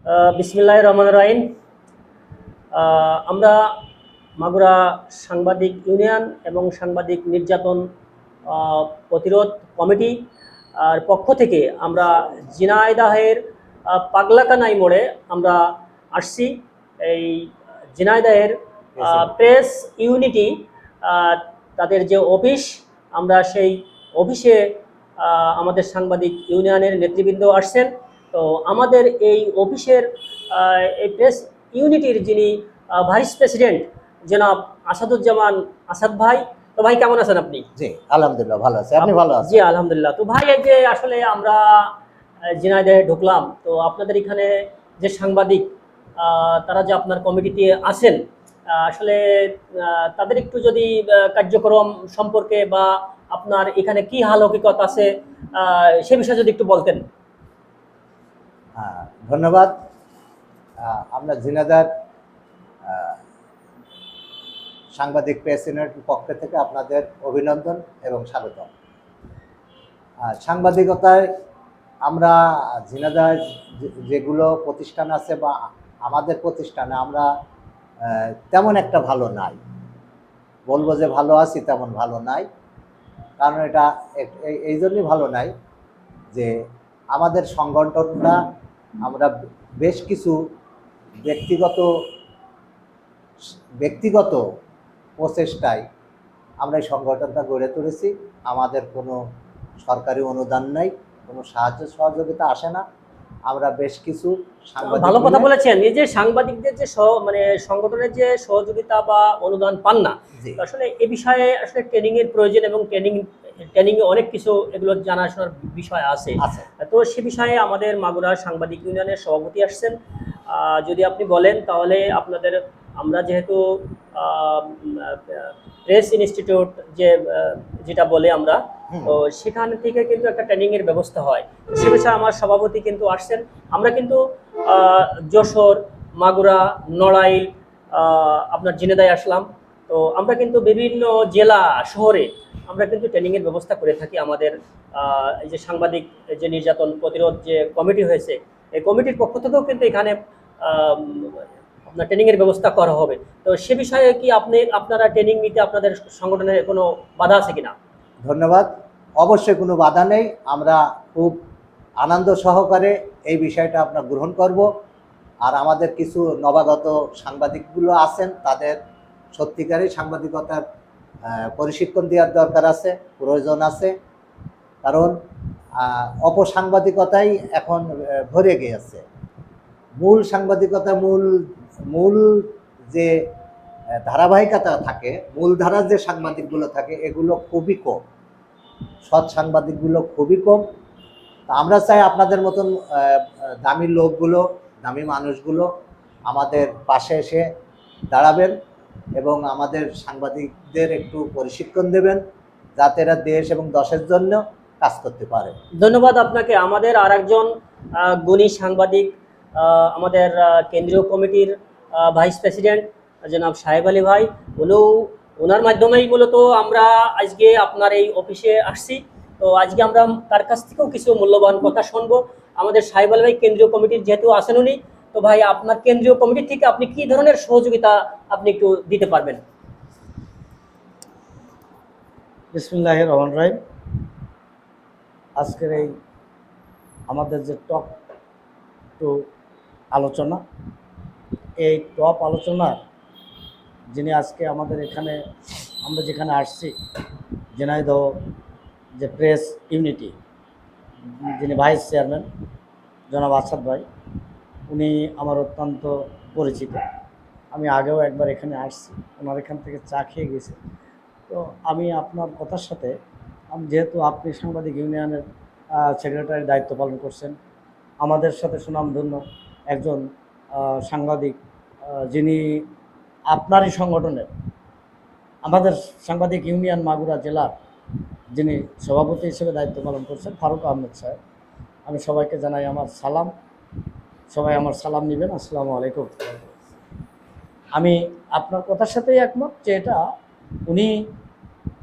বিসমিল্লাহির রহমানির রহিম। আমরা মাগুরা সাংবাদিক ইউনিয়ন এবং সাংবাদিক নির্যাতন প্রতিরোধ কমিটি আর পক্ষ থেকে আমরা ঝিনাইদহের পাগলাকানাই মোড়ে আমরা আসছি। এই ঝিনাইদহের প্রেস ইউনিটি তাদের যে অফিস, আমরা সেই অফিসে আমাদের সাংবাদিক ইউনিয়নের নেতৃবৃন্দ আসছেন। তো আমাদের এই অফিসের এই প্রেস ইউনিটির যিনি ভাইস প্রেসিডেন্ট জনাব আসাদুজ্জামান আসাদ ভাই। তো ভাই কেমন আছেন আপনি? জি আলহামদুলিল্লাহ ভালো আছি, আপনি ভালো আছেন? জি আলহামদুলিল্লাহ। তো ভাই এই যে আসলে আমরা ঝিনাইদহে ঢুকলাম, তো আপনাদের এখানে যে সাংবাদিক তারা যে আপনার কমিটিতে আছেন, আসলে তাদের একটু যদি কার্যক্রম সম্পর্কে বা আপনার এখানে কি হাল হকিকত আছে সে বিষয়ে যদি একটু বলতেন। ধন্যবাদ। আমরা ঝিনাইদহ সাংবাদিক প্রেস ইউনিটের পক্ষ থেকে আপনাদের অভিনন্দন এবং স্বাগত। সাংবাদিকতায় আমরা ঝিনাইদহ যেগুলো প্রতিষ্ঠান আছে বা আমাদের প্রতিষ্ঠানে আমরা তেমন একটা ভালো নাই, বলবো যে ভালো আছি তেমন ভালো নাই। কারণ এটা এই জন্যই ভালো নাই যে আমাদের সংগঠনটা আমরা বেশ কিছু ব্যক্তিগত প্রচেষ্টায় আমরা এই সংগঠনটা গড়ে তুলেছি। আমাদের কোনো সরকারি অনুদান নাই, কোনো সাহায্য সহযোগিতা আসে না। আমরা বেশ কিছু ভালো কথা বলেছেন। এই যে সাংবাদিকদের যে মানে সংগঠনের যে সহযোগিতা বা অনুদান পান না, আসলে এই বিষয়ে আসলে ট্রেনিং এর প্রয়োজন এবং ট্রেনিং এ অনেক কিছু এগুলো জানাশোনার বিষয় আছে। তো সে বিষয়ে আমাদের মাগুরা সাংবাদিক ইউনিয়নের সভাপতি আসছেন। যদি আপনি বলেন তাহলে আপনাদের, আমরা যেহেতু প্রেস ইনস্টিটিউট যেটা বলে আমরা, তো সেখান থেকে কিন্তু একটা ট্রেনিং এর ব্যবস্থা হয়। সে বিষয়ে আমার সভাপতি কিন্তু আসছেন। আমরা কিন্তু যশোর, মাগুরা, নড়াইল, আপনার ঝিনাইদহে আসলাম। তো আমরা কিন্তু বিভিন্ন জেলা শহরে আমরা কিন্তু ট্রেনিং এর ব্যবস্থা করে থাকি। আমাদের এই যে সাংবাদিক যে নির্যাতন প্রতিরোধ যে কমিটি হয়েছে, এই কমিটির পক্ষ থেকেও কিন্তু এখানে আপনার ট্রেনিং এর ব্যবস্থা করা হবে। তো সে বিষয়ে কি আপনারা ট্রেনিং নিতে আপনাদের সংগঠনের কোনো বাধা আছে কিনা? ধন্যবাদ। অবশ্যই কোনো বাধা নেই, আমরা খুব আনন্দ সহকারে এই বিষয়টা আমরা গ্রহণ করব। আর আমাদের কিছু নবাগত সাংবাদিকগুলো আছেন, তাদের সত্যিকারই সাংবাদিকতার প্রশিক্ষণ দেওয়ার দরকার আছে, প্রয়োজন আছে। কারণ অপসাংবাদিকতাই এখন ভরে গিয়েছে। মূল সাংবাদিকতা, মূল যে ধারাবাহিকতা থাকে, মূলধারার যে সাংবাদিকগুলো থাকে, এগুলো খুবই কম। সৎ সাংবাদিকগুলো খুবই কম। তা আমরা চাই আপনাদের মতন দামি লোকগুলো, দামি মানুষগুলো আমাদের পাশে এসে দাঁড়াবেন এবং আমাদের সাংবাদিকদের একটু প্রশিক্ষণ দেবেন, যাতে এরা দেশ এবং দশের জন্য কাজ করতে পারে। ধন্যবাদ আপনাকে। আমাদের আর একজন গুণী সাংবাদিক, আমাদের কেন্দ্রীয় কমিটির ভাইস প্রেসিডেন্ট জনাব সাহেব আলী ভাই, ওনার মাধ্যমেই মূলত আমরা আজকে আপনার এই অফিসে আসছি। তো আজকে আমরা তার কাছ থেকেও কিছু মূল্যবান কথা শুনবো। আমাদের সাহেব আলী ভাই কেন্দ্রীয় কমিটির যেহেতু আছেন উনি, তো ভাই আপনার কেন্দ্রীয় কমিটি থেকে আপনি কি ধরনের সহযোগিতা আপনি একটু দিতে পারবেন? বিসমিল্লাহির রহমানির রহিম। আজকের এই আমাদের যে টপ টু আলোচনা, এই টপ আলোচনার যিনি আজকে আমাদের এখানে, আমরা যেখানে আসছি ঝিনাইদহ যে প্রেস ইউনিটি, যিনি ভাইস চেয়ারম্যান জনাব আসাদ ভাই, উনি আমার অত্যন্ত পরিচিত। আমি আগেও একবার এখানে আসছি, ওনার এখান থেকে চা খেয়ে গেছি। তো আমি আপনার কথার সাথে, যেহেতু আপনি সাংবাদিক ইউনিয়নের সেক্রেটারির দায়িত্ব পালন করছেন, আমাদের সাথে সুনামধন্য একজন সাংবাদিক, যিনি আপনারই সংগঠনের, আমাদের সাংবাদিক ইউনিয়ন মাগুরা জেলার যিনি সভাপতি হিসেবে দায়িত্ব পালন করছেন, ফারুক আহমেদ সাহেব, আমি সবাইকে জানাই আমার সালাম। সবাই আমার সালাম নেবেন। আসসালামু আলাইকুম। আমি আপনার কথার সাথেই একমত যে এটা উনি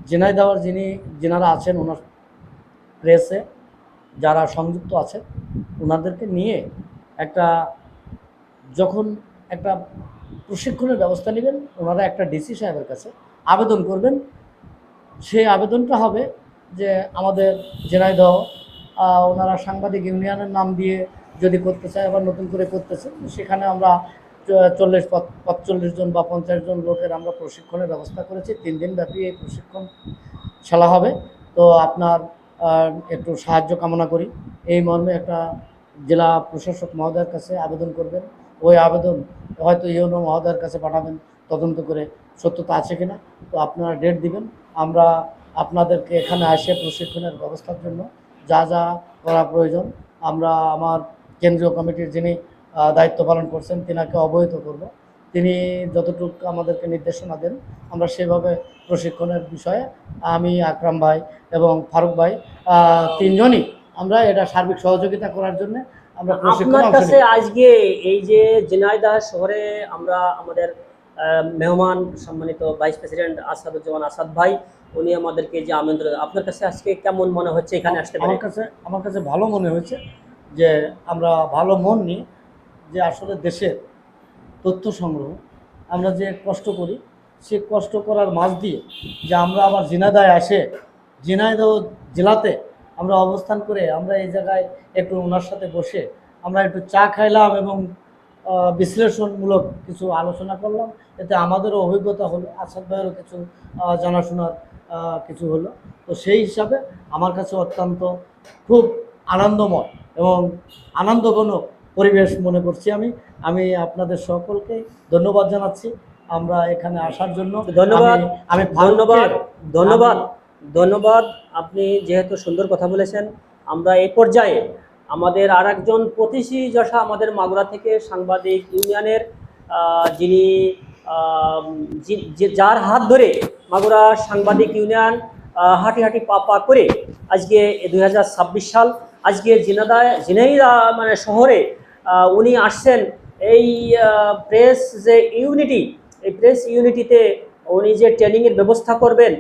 ঝিনাইদহের যিনারা আছেন, ওনার প্রেসে যারা সংযুক্ত আছে, ওনাদেরকে নিয়ে একটা যখন একটা প্রশিক্ষণের ব্যবস্থা নেবেন, ওনারা একটা ডিসি সাহেবের কাছে আবেদন করবেন। সেই আবেদনটা হবে যে আমাদের ঝিনাইদহ ওনারা সাংবাদিক ইউনিয়নের নাম দিয়ে যদি করতে চায়, আবার নতুন করে করতেছে, সেখানে আমরা 45 জন বা 50 জন লোকের আমরা প্রশিক্ষণের ব্যবস্থা করেছি। 3 দিন ব্যাপী এই প্রশিক্ষণ খেলা হবে। তো আপনার একটু সাহায্য কামনা করি। এই মর্মে একটা জেলা প্রশাসক মহোদয়ের কাছে আবেদন করবেন। ওই আবেদন হয়তো ইউনো মহোদয়ের কাছে পাঠাবেন, তদন্ত করে সত্যতা আছে কিনা। তো আপনারা ডেট দিবেন, আমরা আপনাদেরকে এখানে এসে প্রশিক্ষণের ব্যবস্থার জন্য যা যা করা প্রয়োজন আমরা আমার কেন্দ্রীয় কমিটির যিনি দায়িত্ব পালন করছেন তিনাকে অবহিত করব। তিনি যতটুকু আমাদেরকে নির্দেশনা দেন আমরা সেভাবে প্রশিক্ষণের বিষয়ে আমি, আকরাম ভাই এবং ফারুক ভাই 3 জনই আমরা এটা সার্বিক সহযোগিতা করার জন্য আমরা প্রশিক্ষণে আপনার অংশ কাছে নিই। আজকে এই যে ঝিনাইদহ শহরে আমরা আমাদের মেহমান সম্মানিত ভাইস প্রেসিডেন্ট আসাদুজ্জামান আসাদ ভাই, উনি আমাদেরকে যে আমন্ত্রণ, আপনার কাছে আজকে কেমন মনে হচ্ছে এখানে আসতে পেরে? আমার কাছে ভালো মনে হয়েছে যে আমরা ভালো মন নিয়ে যে আসলে দেশের তথ্য সংগ্রহ আমরা যে কষ্ট করি, সে কষ্ট করার মাঝ দিয়ে যে আমরা আবার ঝিনাইদহে আসে ঝিনাইদহ জেলাতে আমরা অবস্থান করে আমরা এই জায়গায় একটু ওনার সাথে বসে আমরা একটু চা খাইলাম এবং বিশ্লেষণমূলক কিছু আলোচনা করলাম। এতে আমাদেরও অভিজ্ঞতা হলো, আসাদ ভাইয়েরও কিছু জানাশোনার কিছু হলো। তো সেই হিসাবে আমার কাছে অত্যন্ত খুব আনন্দময় এবং আনন্দঘন পরিবেশ মনে করছি আমি আপনাদের সকলকে ধন্যবাদ জানাচ্ছি আমরা এখানে আসার জন্য। ধন্যবাদ। আমি ধন্যবাদ ধন্যবাদ ধন্যবাদ। আপনি যেহেতু সুন্দর কথা বলেছেন, আমরা এই পর্যায়ে আমাদের আর একজন প্রতিশী যশা আমাদের মাগুরা থেকে সাংবাদিক ইউনিয়নের যিনি যার হাত ধরে মাগুরা সাংবাদিক ইউনিয়ন হাঁটি হাঁটি পা পা করে আজকে 2026 সাল আজকে ঝিনাইদহ মানে শহরে উনি আসছেন। এই প্রেস যে ইউনিটি, এই প্রেস ইউনিটিতে উনি যে ট্রেনিংয়ের ব্যবস্থা করবেন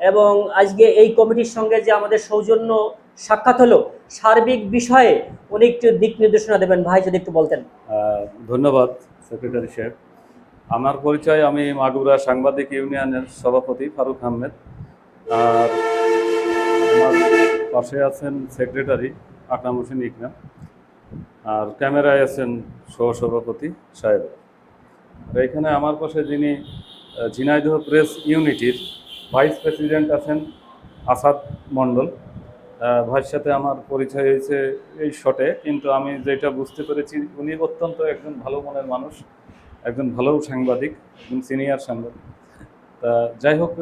এবং আজকে এই কমিটির সঙ্গে যে আমাদের সৌজন্য সাক্ষাৎ হলো, সার্বিক বিষয়ে উনি একটু দিক নির্দেশনা দেবেন। ভাই যদি একটু বলতেন। ধন্যবাদ সেক্রেটারি সাহেব। আমার পরিচয়, আমি মাগুরা সাংবাদিক ইউনিয়নের সভাপতি ফারুক আহমেদ। আর আমার পাশে আছেন সেক্রেটারি আকরাম হোসেন ইকরাম, আর ক্যামেরায় আছেন সহসভাপতি সাহেব। আর এখানে আমার পাশে যিনি ঝিনাইদহ প্রেস ইউনিটির ভাইস প্রেসিডেন্ট আছেন আসাদ মণ্ডল। ভাইয়ের সাথে আমার পরিচয় হয়েছে এই শটে, কিন্তু আমি যেটা বুঝতে পেরেছি উনি অত্যন্ত একজন ভালো মনের মানুষ, একজন ভালো সাংবাদিক, একজন সিনিয়র সাংবাদিক। তা যাই হোক,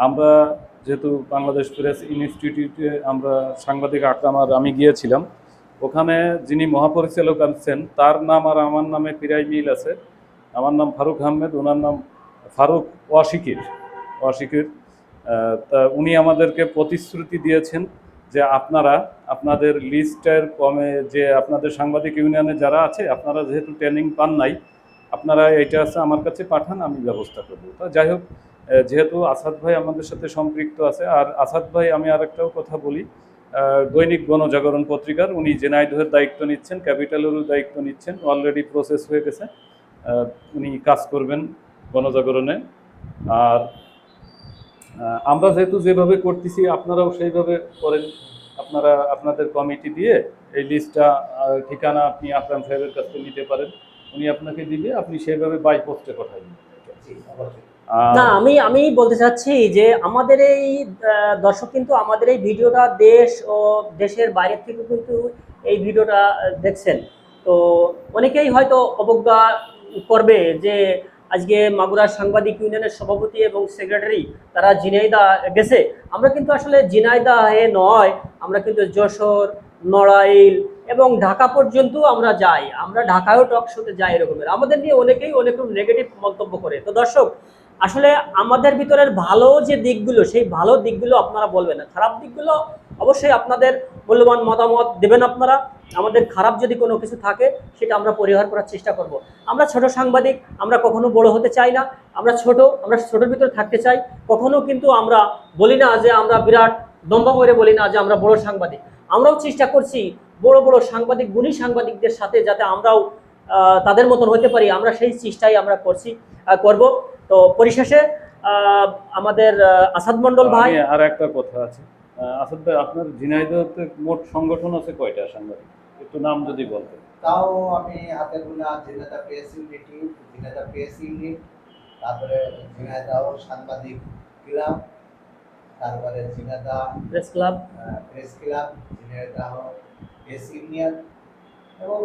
আমরা যেহেতু বাংলাদেশ প্রেস ইনস্টিটিউটে আমরা সাংবাদিক আকরাম আর আমি গিয়েছিলাম, ওখানে যিনি মহাপরিচালক আছেন তার নাম আর আমার নামে প্রায় মিল আছে। আমার নাম ফারুক আহমেদ, ওনার নাম ফারুক ওয়াশিকির। তা উনি আমাদেরকে প্রতিশ্রুতি দিয়েছেন যে আপনারা আপনাদের লিস্টের কমে যে আপনাদের সাংবাদিক ইউনিয়নে যারা আছে, আপনারা যেহেতু ট্রেনিং পান নাই, আপনারা এটা আছে আমার কাছে পাঠান, আমি ব্যবস্থা করব। তা যাই হোক, যেহেতু আসাদ ভাই আমাদের সাথে সম্পৃক্ত আছে, আর আসাদ ভাই আমি আরেকটাও কথা বলি, দৈনিক গণজাগরণ পত্রিকার উনি ঝিনাইদহের দায়িত্ব নিচ্ছেন, ক্যাপিটালেরও দায়িত্ব নিচ্ছেন, অলরেডি প্রসেস হয়ে গেছে। উনি কাজ করবেন গণজাগরণে। আর আমরা যেভাবে করতেছি আপনারাও সেইভাবে করেন। আপনারা আপনাদের কমিটি দিয়ে এই লিস্টটা, ঠিকানা আপনি আকরাম সাহেবের কাছ থেকে নিতে পারেন, উনি আপনাকে দিবে, আপনি সেইভাবে বাই পোস্টে পাঠাবেন। না, আমি বলতে চাচ্ছি যে আমাদের এই দর্শক কিন্তু আমাদের এই ভিডিওটা দেশ ও দেশের বাইরে থেকে কিন্তু এই ভিডিওটা দেখছেন। তো অনেকেই হয়তো অবজ্ঞা করবে যে আজকে মাগুরা সাংবাদিক ইউনিয়নের সভাপতি এবং সেক্রেটারি তারা ঝিনাইদহ গেছে। আমরা কিন্তু আসলে ঝিনাইদহে নয়, আমরা কিন্তু যশোর, নড়াইল এবং ঢাকা পর্যন্ত আমরা যাই। আমরা ঢাকায়ও টক শোতে যাই। এরকমের আমাদের নিয়ে অনেকেই অনেক নেগেটিভ মন্তব্য করে। তো দর্শক, আসলে আমাদের ভিতরের ভালো যে দিকগুলো, সেই ভালো দিকগুলো আপনারা বলবেন না, খারাপ দিকগুলো অবশ্যই আপনাদের মূল্যবান মতামত দেবেন আপনারা। আমাদের খারাপ যদি কোনো কিছু থাকে সেটা আমরা পরিহার করার চেষ্টা করব। আমরা ছোট সাংবাদিক, আমরা কখনো বড় হতে চাই না। আমরা ছোটোর ভিতরে থাকতে চাই। কখনো কিন্তু আমরা বলি না যে আমরা বিরাট দম্ভ করে বলি না যে আমরা বড় সাংবাদিক। আমরাও চেষ্টা করছি বড় বড় সাংবাদিক, গুণী সাংবাদিকদের সাথে যাতে আমরাও তাদের মতন হতে পারি, আমরা সেই চেষ্টাই আমরা করব। তো পরিশেষে আমাদের আসাদ মন্ডল ভাই, আমি আর একটা কথা আছে, আসাদ ভাই, আপনার ঝিনাইদহতে মোট সংগঠন আছে কয়টা সাংবাদিক, একটু নাম যদি বলতেন। তাও আমি হাতে গোনা Jhenaidah press unity, Jhenaidah press unit, তারপরে ঝিনাইদহ সাংবাদিক ক্লাব, তারপরে Jhenaidah press club, Jhenaidah press union এবং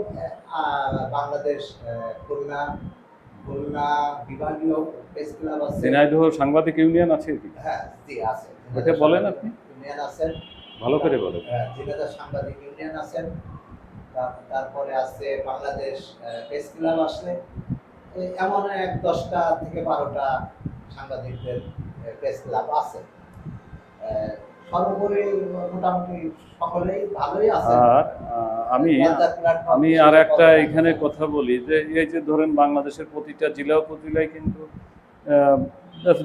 বাংলাদেশ খুলনা বিভাগীয় প্রেস ক্লাব আছে। ঝিনাইদহ সাংবাদিক ইউনিয়ন আছে কি? হ্যাঁ, জি আছে। ওটা বলেন আপনি, ইউনিয়ন আছেন, ভালো করে বলেন। ঝিনাইদহ সাংবাদিক ইউনিয়ন আছেন, তারপরে আছে বাংলাদেশ প্রেস ক্লাব আছে। এমন 10টা থেকে 12টা সাংবাদিকদের প্রেস ক্লাব আছে। সর্বোপরি মোটামুটি সকলেই ভালোই আছে। আর আমি আর একটা এখানে কথা বলি যে এই যে ধরেন বাংলাদেশের প্রতিটা জেলা উপজেলায় কিন্তু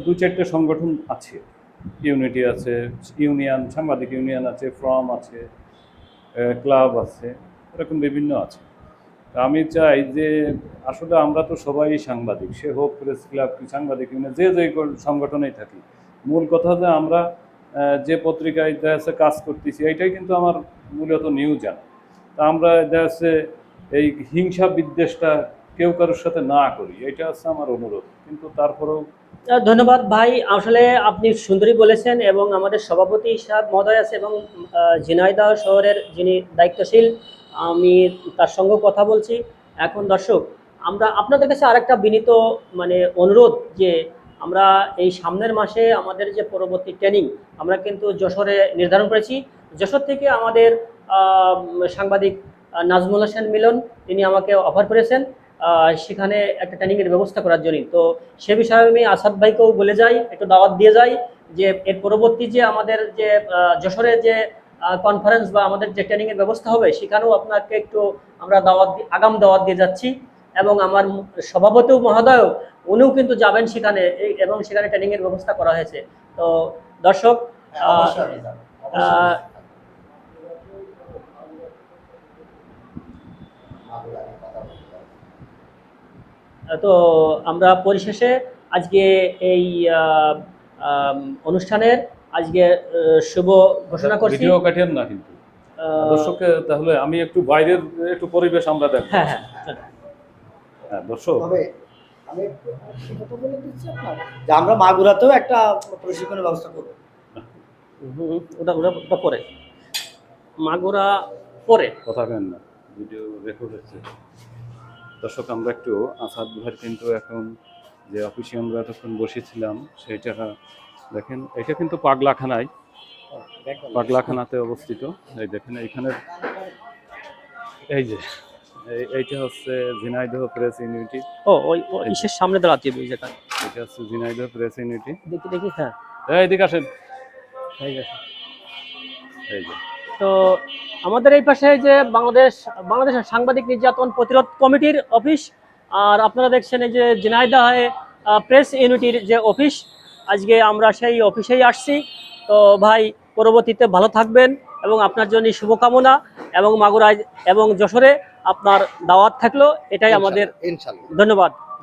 2-4টে সংগঠন আছে, ইউনিটি আছে, ইউনিয়ন, সাংবাদিক ইউনিয়ন আছে, ফ্রম আছে, ক্লাব আছে, এরকম বিভিন্ন আছে। তা আমি চাই যে আসলে আমরা তো সবাই সাংবাদিক, সে হোক প্রেস ক্লাব কি সাংবাদিক ইউনিয়ন, যে সংগঠনেই থাকি, মূল কথা যে আমরা যে পত্রিকায় দেখা যাচ্ছে কাজ করতেছি, এইটাই কিন্তু আমার মূলত নিউজ জানা। তা আমরা দেখা যাচ্ছে এই হিংসা বিদ্বেষটা কেউ কারোর সাথে না করি, এটা হচ্ছে আমার অনুরোধ। কিন্তু তারপরেও ধন্যবাদ ভাই, আসলে আপনি সুন্দরী বলেছেন। এবং আমাদের সভাপতি সাহেব মহোদয় আছে এবং ঝিনাইদহ শহরের যিনি দায়িত্বশীল, আমি তার সঙ্গে কথা বলছি। এখন দর্শক, আমরা আপনাদের কাছে আরেকটা বিনীত অনুরোধ যে আমরা এই সামনের মাসে আমাদের যে পরবর্তী ট্রেনিং আমরা কিন্তু যশোরে নির্ধারণ করেছি। যশোর থেকে আমাদের সাংবাদিক নাজমুল হোসেন মিলন, তিনি আমাকে অফার করেছেন সেখানে একটা ট্রেনিংয়ের ব্যবস্থা করার জন্য। তো সে বিষয়ে আমি আসাদ ভাইকেও বলে যাই, একটু দাওয়াত দিয়ে যাই যে এর পরবর্তী যে আমাদের যে যশোরে যে কনফারেন্স বা আমাদের যে ট্রেনিংয়ের ব্যবস্থা হবে, সেখানেও আপনাকে একটু আমরা আগাম দাওয়াত দিয়ে যাচ্ছি। এবং আমার সভাপতি মহোদয় উনিও কিন্তু যাবেন সেখানে, এবং সেখানে ট্রেনিংয়ের ব্যবস্থা করা হয়েছে। তো দর্শক, তো আমরা পরিশেষে আজকে এই অনুষ্ঠানের আজকে শুভ ঘোষণা করছি। ভিডিও কাটেন না কিন্তু দর্শককে, তাহলে আমি একটু বাইরের একটু পরিবেশ আমরা দেখব। হ্যাঁ হ্যাঁ হ্যাঁ দর্শক, তবে আমি কথা বলে দিচ্ছি আপনার যে আমরা মাগুরাতেও একটা প্রশিক্ষণের ব্যবস্থা করব। ওটা পরে, মাগুরা পরে কথা কেন না, ভিডিও রেকর্ড হচ্ছে। দর্শক, আমরা একটু আসাদ ভাইয়ের কিন্তু এখন যে অফিসে আমরা এতক্ষণ বসেছিলাম সেইটা দেখেন, এটা কিন্তু পাগলাখানাতে অবস্থিত। এই দেখেন এইখানে, এই যে এইটা হচ্ছে ঝিনাইদহ প্রেস ইউনিটি। ওই ইসের সামনে দাঁড়াতে হবে, এই জায়গা এটা হচ্ছে ঝিনাইদহ প্রেস ইউনিটি। দেখি হ্যাঁ, এইদিকে আসেন, এই যে। এই যে তো আমাদের এই পাশে যে বাংলাদেশের সাংবাদিক নির্যাতন প্রতিরোধ কমিটির অফিস, আর আপনারা দেখছেন এই যে ঝিনাইদহে প্রেস ইউনিটির যে অফিস। আজকে আমরা সেই অফিসেই আসছি। তো ভাই, পরবর্তীতে ভালো থাকবেন এবং আপনার জন্য শুভকামনা। এবং মাগুরায় এবং যশোরে আপনার দাওয়াত থাকলো, এটাই আমাদের। ইনশাআল্লাহ,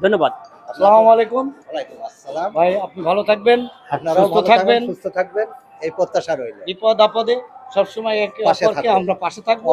ধন্যবাদ। আসসালামু আলাইকুম। ওয়ালাইকুম আসসালাম। ভাই, আপনি ভালো থাকবেন, আপনারাও সুস্থ থাকবেন, সুস্থ থাকবেন, এই প্রত্যাশা রইল। বিপদ আপদে সবসময় একে পাশে অপরকে থাকবো। আমরা পাশে থাকবো।